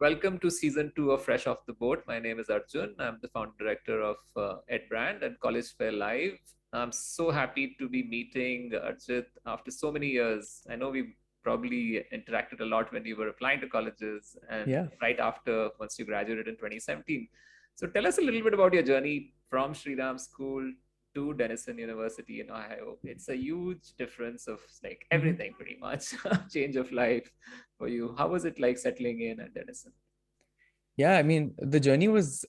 Welcome to season 2 of Fresh Off the Boat. My name is Arjun. I'm the founder director of Edbrand and College Fair Live. I'm so happy to be meeting Archit after so many years. I know we probably interacted a lot when you were applying to colleges and Yeah. right after once you graduated in 2017. So tell us a little bit about your journey from Sriram School to Denison University in Ohio. It's a huge difference of like hmm everything pretty much, change of life for you. How was it like settling in at Denison? Yeah, I mean, the journey was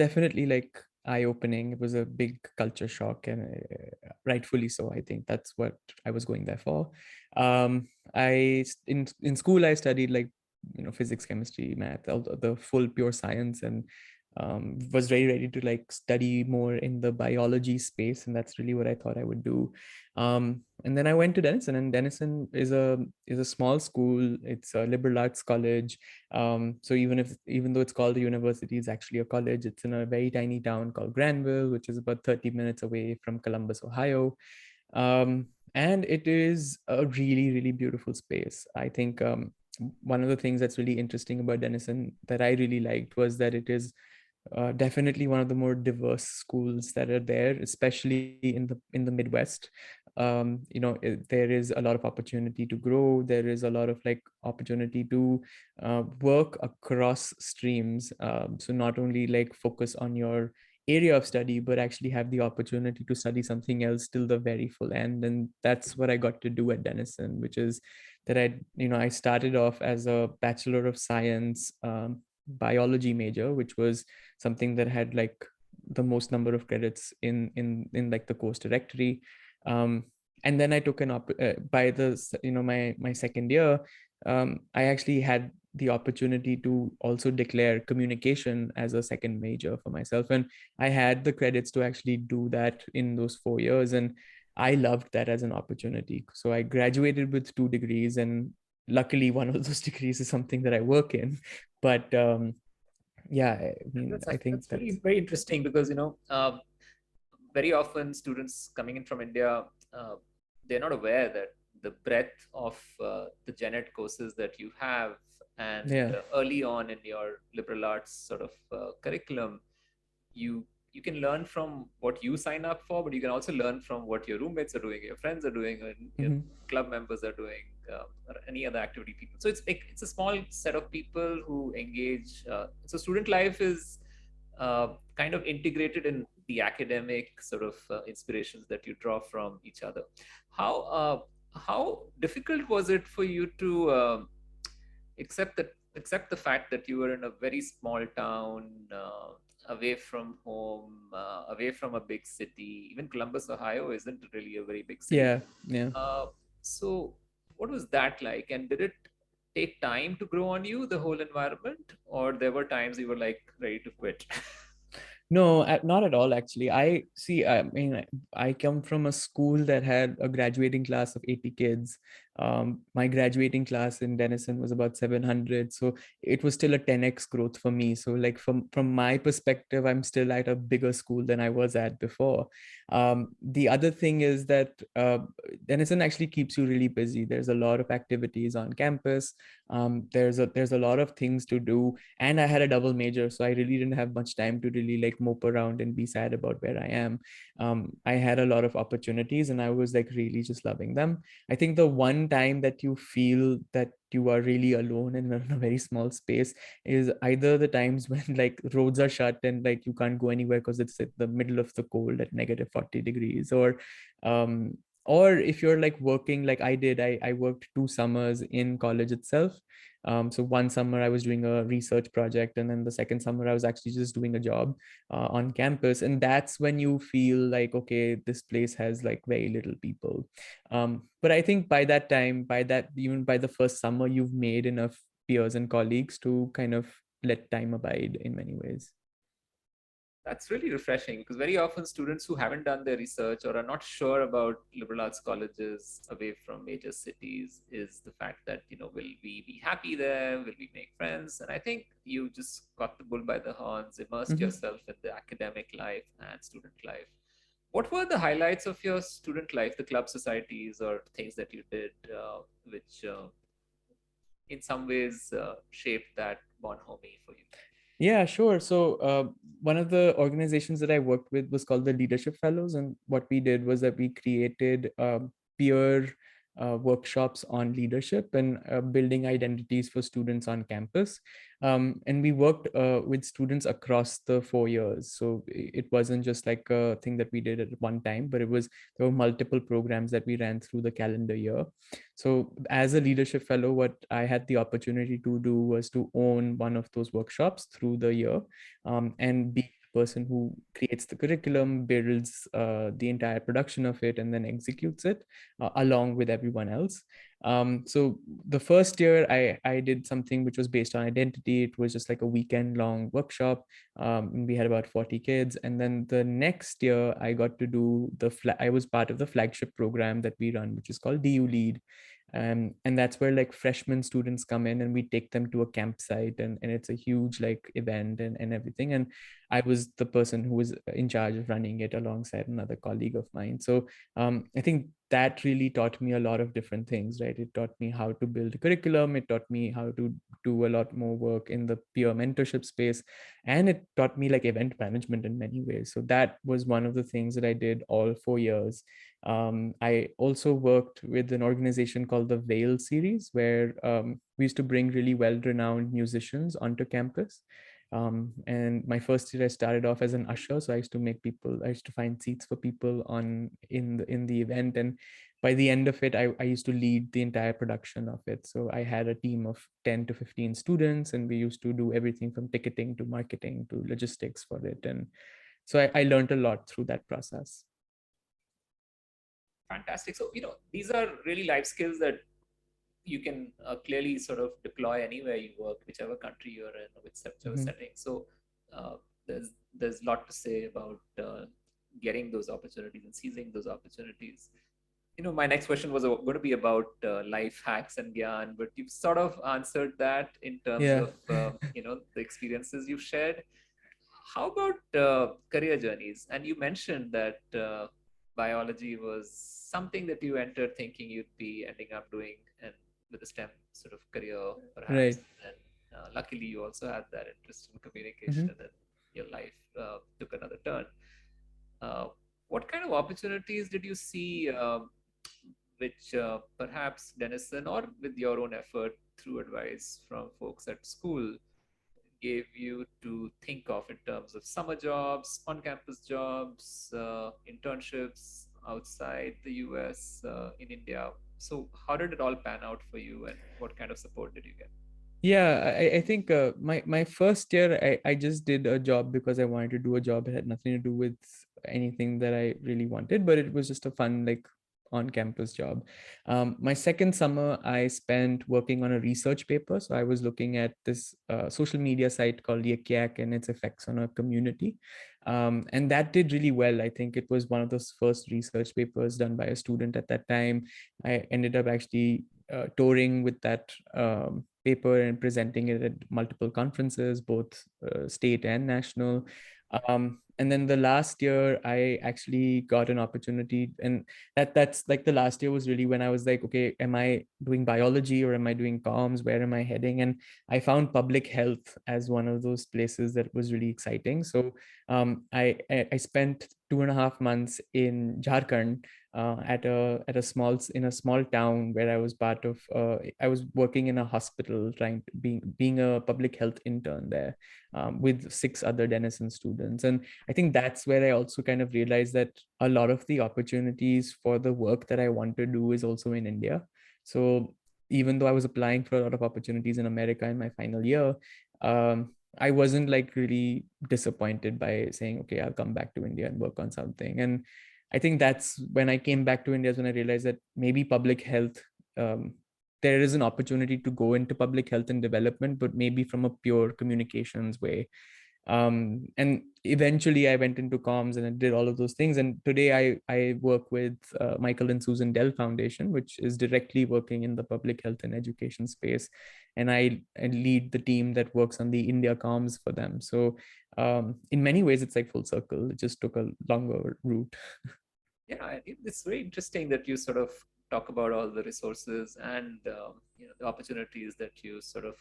definitely like eye-opening. It was a big culture shock, and rightfully so. I think that's what I was going there for. In school I studied like physics, chemistry, math, all the full pure science, and was very ready to like study more in the biology space, and that's really what I thought I would do. And then I went to Denison, and Denison is a small school. It's a liberal arts college. So even though it's called a university, it's actually a college. It's in a very tiny town called Granville, which is about 30 minutes away from Columbus, Ohio. And it is a really, really beautiful space. I think one of the things that's really interesting about Denison that I really liked was that it is definitely one of the more diverse schools that are there, especially in the Midwest. There is a lot of opportunity to grow. There is a lot of like opportunity to work across streams. So not only like focus on your area of study, but actually have the opportunity to study something else till the very full end. And that's what I got to do at Denison, which is that I started off as a Bachelor of Science biology major, which was something that had like the most number of credits in like the course directory. um, and then I took by the my second year. I actually had the opportunity to also declare communication as a second major for myself, and I had the credits to actually do that in those 4 years, and I loved that as an opportunity. So I graduated with 2 degrees, and luckily one of those degrees is something that I work in. But yeah, I mean, I think That's very that's very interesting because very often students coming in from India, uh, they're not aware that the breadth of the gen ed courses that you have, and yeah. early on in your liberal arts sort of curriculum, you you can learn from what you sign up for, but you can also learn from what your roommates are doing, your friends are doing, and your hmm club members are doing, or any other activity people. So it's like it's a small set of people who engage. So student life is kind of integrated in the academic sort of inspirations that you draw from each other. How difficult was it for you to accept the fact that you were in a very small town, away from home, away from a big city? Even Columbus, Ohio, isn't really a very big city. yeah, yeah. Uh, so, what was that like? And did it take time to grow on you, the whole environment, or there were times you were like ready to quit? No, not at all, actually. I see. I mean, I come from a school that had a graduating class of 80 kids. My graduating class in Denison was about 700. So it was still a 10x growth for me. So, like, from my perspective, I'm still at a bigger school than I was at before. The other thing is that Denison actually keeps you really busy. There's a lot of activities on campus. There's a lot of things to do, and I had a double major, so I really didn't have much time to really like mope around and be sad about where I am. I had a lot of opportunities, and I was like really just loving them. I think the one time that you feel that you are really alone and in a very small space is either the times when like roads are shut and like you can't go anywhere because it's at the middle of the cold at negative 40 degrees, um or if you're like working like I did. I worked 2 summers in college itself. So one summer I was doing a research project, and then the second summer I was actually just doing a job on campus. And that's when you feel like, okay, this place has like very little people. But I think by that time, even by the first summer, you've made enough peers and colleagues to kind of let time abide in many ways. That's really refreshing because very often students who haven't done their research or are not sure about liberal arts colleges away from major cities is the fact that, will we be happy there? Will we make friends? And I think you just got the bull by the horns, immersed Mhm. yourself in the academic life and student life. What were the highlights of your student life, the club societies or things that you did, which in some ways shaped that bonhomie for you? Yeah, sure. So one of the organizations that I worked with was called the Leadership Fellows, and what we did was that we created peer workshops on leadership and building identities for students on campus. And we worked with students across the 4 years. So it wasn't just like a thing that we did at one time, but there were multiple programs that we ran through the calendar year. So, as a leadership fellow, what I had the opportunity to do was to own one of those workshops through the year, and be the person who creates the curriculum, builds the entire production of it, and then executes it along with everyone else. So the first year I did something which was based on identity. It was just like a weekend long workshop. And we had about 40 kids. And then the next year I got to do I was part of the flagship program that we run, which is called DU Lead. And that's where like freshman students come in and we take them to a campsite, and it's a huge like event and everything. And I was the person who was in charge of running it alongside another colleague of mine. So I think that really taught me a lot of different things, right? It taught me how to build a curriculum. It taught me how to do a lot more work in the peer mentorship space. And it taught me like event management in many ways. So that was one of the things that I did all 4 years. I also worked with an organization called the Veil series, where we used to bring really well-renowned musicians onto campus. And my first year, I started off as an usher, so I used to find seats for people in the event, and by the end of it, I used to lead the entire production of it. So I had a team of 10 to 15 students, and we used to do everything from ticketing to marketing to logistics for it. And so I learned a lot through that process. Fantastic. So, these are really life skills that you can clearly sort of deploy anywhere you work, whichever country you're in, whichever Mhm. setting. So, uh, there's a lot to say about getting those opportunities and seizing those opportunities. My next question was going to be about life hacks and gyan, but you've sort of answered that in terms Yeah. of the experiences you've shared. How about career journeys? And you mentioned that biology was something that you entered thinking you'd be ending up doing, and with a STEM sort of career, perhaps. Right. And luckily, you also had that interest in Mhm. communication, and your life took another turn. Uh, what kind of opportunities did you see, which perhaps Denison, or with your own effort through advice from folks at school, gave you to think of in terms of summer jobs, on campus jobs, internships outside the US, in India? So, how did it all pan out for you, and what kind of support did you get? Yeah, I think my first year I just did a job because I wanted to do a job. It had nothing to do with anything that I really wanted, but it was just a fun like on campus job. My second summer I spent working on a research paper. So I was looking at this social media site called Yik Yak and its effects on a community. And that did really well. I think it was one of those first research papers done by a student at that time. I ended up actually touring with that paper and presenting it at multiple conferences, both state and national. And then the last year, I actually got an opportunity, and that's like the last year was really when I was like, okay, am I doing biology or am I doing comms? Where am I heading? And I found public health as one of those places that was really exciting. So I spent 2.5 months in Jharkhand at a small town where I was part of. I was working in a hospital, trying to being a public health intern there, with 6 other Denison students. And I think that's where I also kind of realized that a lot of the opportunities for the work that I want to do is also in India. So even though I was applying for a lot of opportunities in America in my final year, I wasn't like really disappointed by saying, okay, I'll come back to India and work on something. And I think that's when I came back to India is when I realized that maybe public health, um, there is an opportunity to go into public health and development, but maybe from a pure communications way. And eventually I went into comms and I did all of those things. And today I work with Michael and Susan Dell Foundation, which is directly working in the public health and education space. And I lead the team that works on the India comms for them. So in many ways, it's like full circle. It just took a longer route. Yeah, it's very interesting that you sort of talk about all the resources and the opportunities that you sort of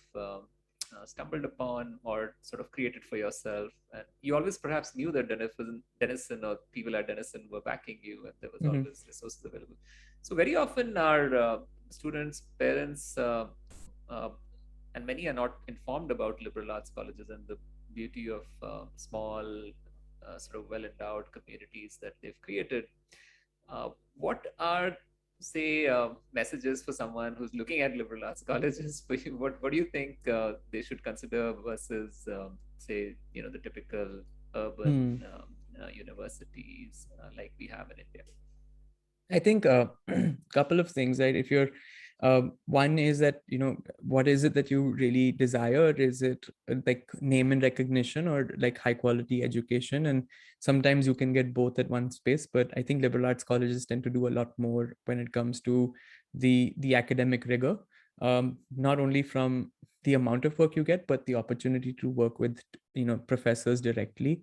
stumbled upon or sort of created for yourself. And you always perhaps knew that Denison or people at Denison were backing you, and there was Mm-hmm. always resources available. So very often our students, parents, uh, and many are not informed about liberal arts colleges and the beauty of small, sort of well-endowed communities that they've created. What are, say, messages for someone who's looking at liberal arts colleges? For you, what do you think they should consider versus, say, the typical urban Hmm. universities like we have in India? I think a couple of things, right? If you're one is that, what is it that you really desire? Is it like name and recognition, or like high quality education? And sometimes you can get both at one space, but I think liberal arts colleges tend to do a lot more when it comes to the academic rigor, not only from the amount of work you get, but the opportunity to work with professors directly.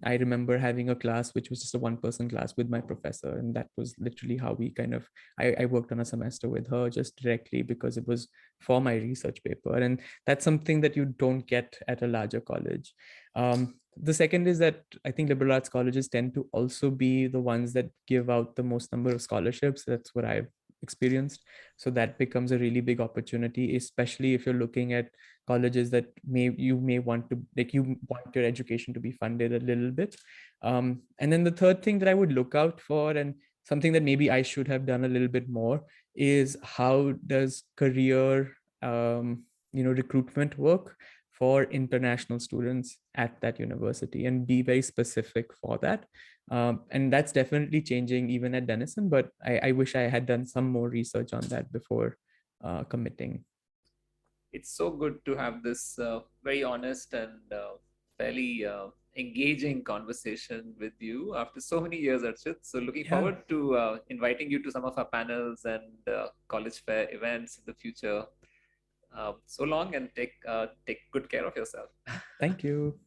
I remember having a class which was just a one-person class with my professor, and that was literally how we kind of I worked on a semester with her just directly because it was for my research paper, and that's something that you don't get at a larger college. The second is that I think liberal arts colleges tend to also be the ones that give out the most number of scholarships. That's what I've experienced. So that becomes a really big opportunity, especially if you're looking at colleges that you may want to, like, you want your education to be funded a little bit. And then the third thing that I would look out for, and something that maybe I should have done a little bit more, is how does career recruitment work for international students at that university, and be very specific for that. And that's definitely changing even at Denison, but I wish I had done some more research on that before committing. It's so good to have this very honest and fairly engaging conversation with you after so many years, Archit. So looking Yeah. forward to inviting you to some of our panels and college fair events in the future. So long, and take good care of yourself. Thank you.